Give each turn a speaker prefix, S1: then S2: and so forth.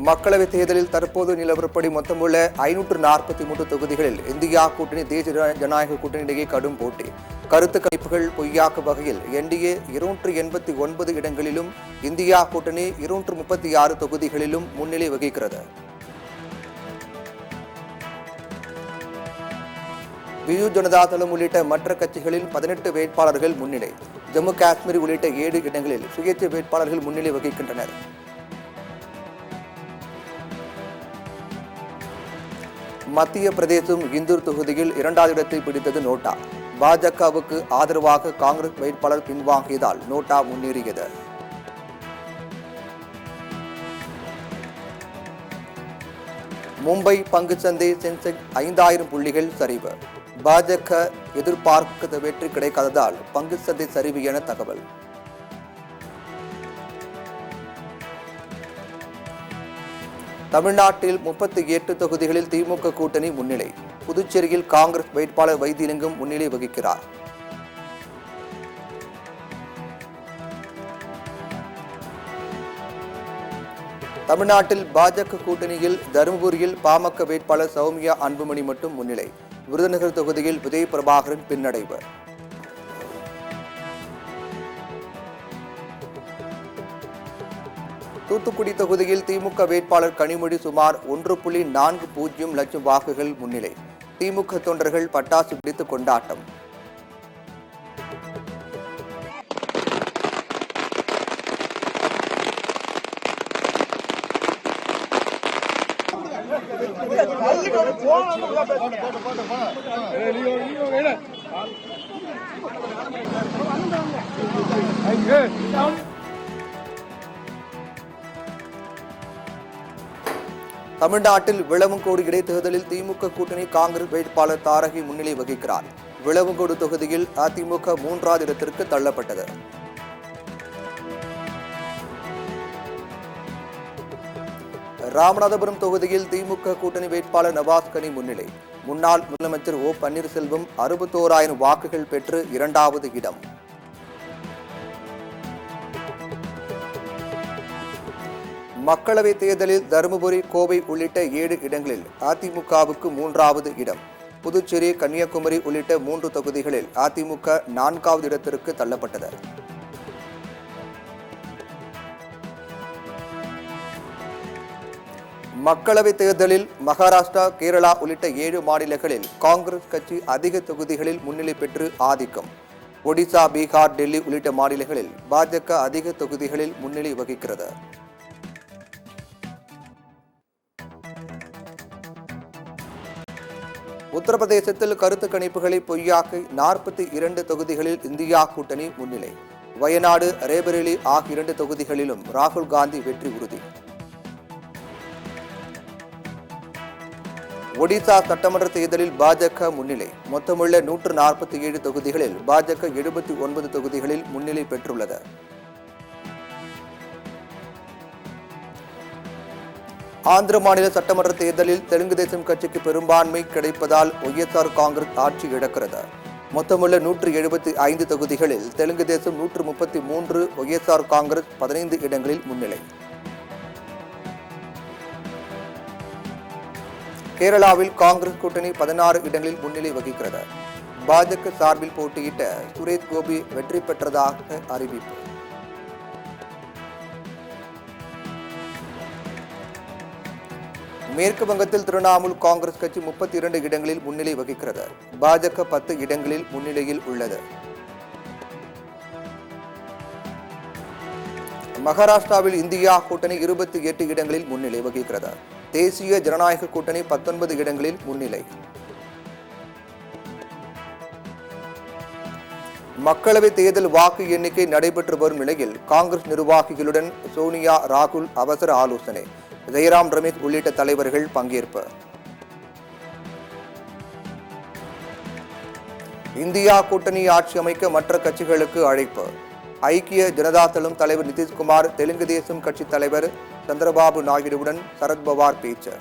S1: மக்களவைத் தேர்தலில் தற்போது நிலவரப்படி மொத்தமுள்ள 543 தொகுதிகளில் இந்தியா கூட்டணி தேசிய ஜனநாயக கூட்டணி இடையே கடும் போட்டி. கருத்து கணிப்புகள் பொய்யாக்கும் வகையில் என்டிஏ 289 இடங்களிலும் இந்தியா கூட்டணி 236 தொகுதிகளிலும் முன்னிலை வகிக்கிறது. பிஜு ஜனதா தளம் உள்ளிட்ட மற்ற கட்சிகளில் 18 வேட்பாளர்கள் முன்னிலை. ஜம்மு காஷ்மீர் உள்ளிட்ட 7 இடங்களில் சுயேட்சை வேட்பாளர்கள் முன்னிலை வகிக்கின்றனர். மத்திய பிரதேசம் இந்தூர் தொகுதியில் 2வது இடத்தை பிடித்தது நோட்டா. பாஜகவுக்கு ஆதரவாக காங்கிரஸ் வேட்பாளர் பின்வாங்கியதால் நோட்டா முன்னேறியது. மும்பை பங்குச்சந்தை சென்செக்ஸ் 5000 புள்ளிகள் சரிவு. பாஜக எதிர்பார்க்க வெற்றி கிடைக்காததால் பங்குச்சந்தை சரிவு என தகவல். தமிழ்நாட்டில் 38 தொகுதிகளில் திமுக கூட்டணி முன்னிலை. புதுச்சேரியில் காங்கிரஸ் வேட்பாளர் வைத்திலிங்கம் முன்னிலை வகிக்கிறார். தமிழ்நாட்டில் பாஜக கூட்டணியில் தருமபுரியில் பாமக வேட்பாளர் சௌமியா அன்புமணி மட்டும் முன்னிலை. விருதுநகர் தொகுதியில் விஜய் பிரபாகரன் பின்னடைவு. தூத்துக்குடி தொகுதியில் திமுக வேட்பாளர் கனிமொழி சுமார் 1.40 லட்சம் வாக்குகள் முன்னிலை. திமுக தொண்டர்கள் பட்டாசு வெடித்து கொண்டாட்டம். தமிழ்நாட்டில் விளவங்கோடு இடைத்தேர்தலில் திமுக கூட்டணி காங்கிரஸ் வேட்பாளர் தாரகி முன்னிலை வகிக்கிறார். விளவங்கோடு தொகுதியில் அதிமுக 3வது இடத்திற்கு தள்ளப்பட்டது. ராமநாதபுரம் தொகுதியில் திமுக கூட்டணி வேட்பாளர் நவாஸ் கனி முன்னிலை. முன்னாள் முதலமைச்சர் ஓ பன்னீர்செல்வம் 61000 வாக்குகள் பெற்று 2வது இடம். மக்களவைத் தேர்தலில் தருமபுரி, கோவை உள்ளிட்ட 7 இடங்களில் அதிமுகவுக்கு 3வது இடம். புதுச்சேரி, கன்னியாகுமரி உள்ளிட்ட 3 தொகுதிகளில் அதிமுக 4வது இடத்திற்கு தள்ளப்பட்டது. மக்களவைத் தேர்தலில் மகாராஷ்டிரா, கேரளா உள்ளிட்ட 7 மாநிலங்களில் காங்கிரஸ் கட்சி அதிக தொகுதிகளில் முன்னிலை பெற்று ஆதிக்கம். ஒடிசா, பீகார், டெல்லி உள்ளிட்ட மாநிலங்களில் பாஜக அதிக தொகுதிகளில் முன்னிலை வகிக்கிறது. உத்தரப்பிரதேசத்தில் கருத்து கணிப்புகளை பொய்யாக்கி 42 தொகுதிகளில் இந்தியா கூட்டணி முன்னிலை. வயநாடு, ரேபரேலி ஆகிய 2 தொகுதிகளிலும் ராகுல் காந்தி வெற்றி உறுதி. ஒடிசா சட்டமன்ற தேர்தலில் பாஜக முன்னிலை. மொத்தமுள்ள 147 தொகுதிகளில் பாஜக 79 தொகுதிகளில் முன்னிலை பெற்றுள்ளது. ஆந்திர மாநில சட்டமன்ற தேர்தலில் தெலுங்கு தேசம் கட்சிக்கு பெரும்பான்மை கிடைப்பதால் ஒய்எஸ்ஆர் காங்கிரஸ் ஆட்சி இழக்கிறது. மொத்தமுள்ள 175 தொகுதிகளில் தெலுங்கு தேசம் 133, ஒய்எஸ்ஆர் காங்கிரஸ் 15 இடங்களில் முன்னிலை. கேரளாவில் காங்கிரஸ் கூட்டணி 16 இடங்களில் முன்னிலை வகிக்கிறது. பாஜக சார்பில் போட்டியிட்ட சுரேஷ் கோபி வெற்றி பெற்றதாக அறிவிப்பு. மேற்கு வங்கத்தில் திரிணாமுல் காங்கிரஸ் கட்சி 32 இடங்களில் முன்னிலை வகிக்கிறது. பாஜக 10 இடங்களில் முன்னிலையில் உள்ளது. மகாராஷ்டிராவில் இந்தியா கூட்டணி 28 இடங்களில் முன்னிலை வகிக்கிறது. தேசிய ஜனநாயக கூட்டணி 19 இடங்களில் முன்னிலை. மக்களவைத் தேர்தல் வாக்கு எண்ணிக்கை நடைபெற்று வரும் நிலையில் காங்கிரஸ் நிர்வாகிகளுடன் சோனியா, ராகுல் அவசர ஆலோசனை. ஜெயராம் ரமேஷ் உள்ளிட்ட தலைவர்கள் பங்கேற்பு. இந்தியா கூட்டணி ஆட்சி அமைக்க மற்ற கட்சிகளுக்கு அழைப்பு. ஐக்கிய ஜனதா தளம் தலைவர் நிதிஷ்குமார் தெலுங்கு தேசம் கட்சி தலைவர் சந்திரபாபு நாயுடுவுடன் சரத்பவார் பேச்சு.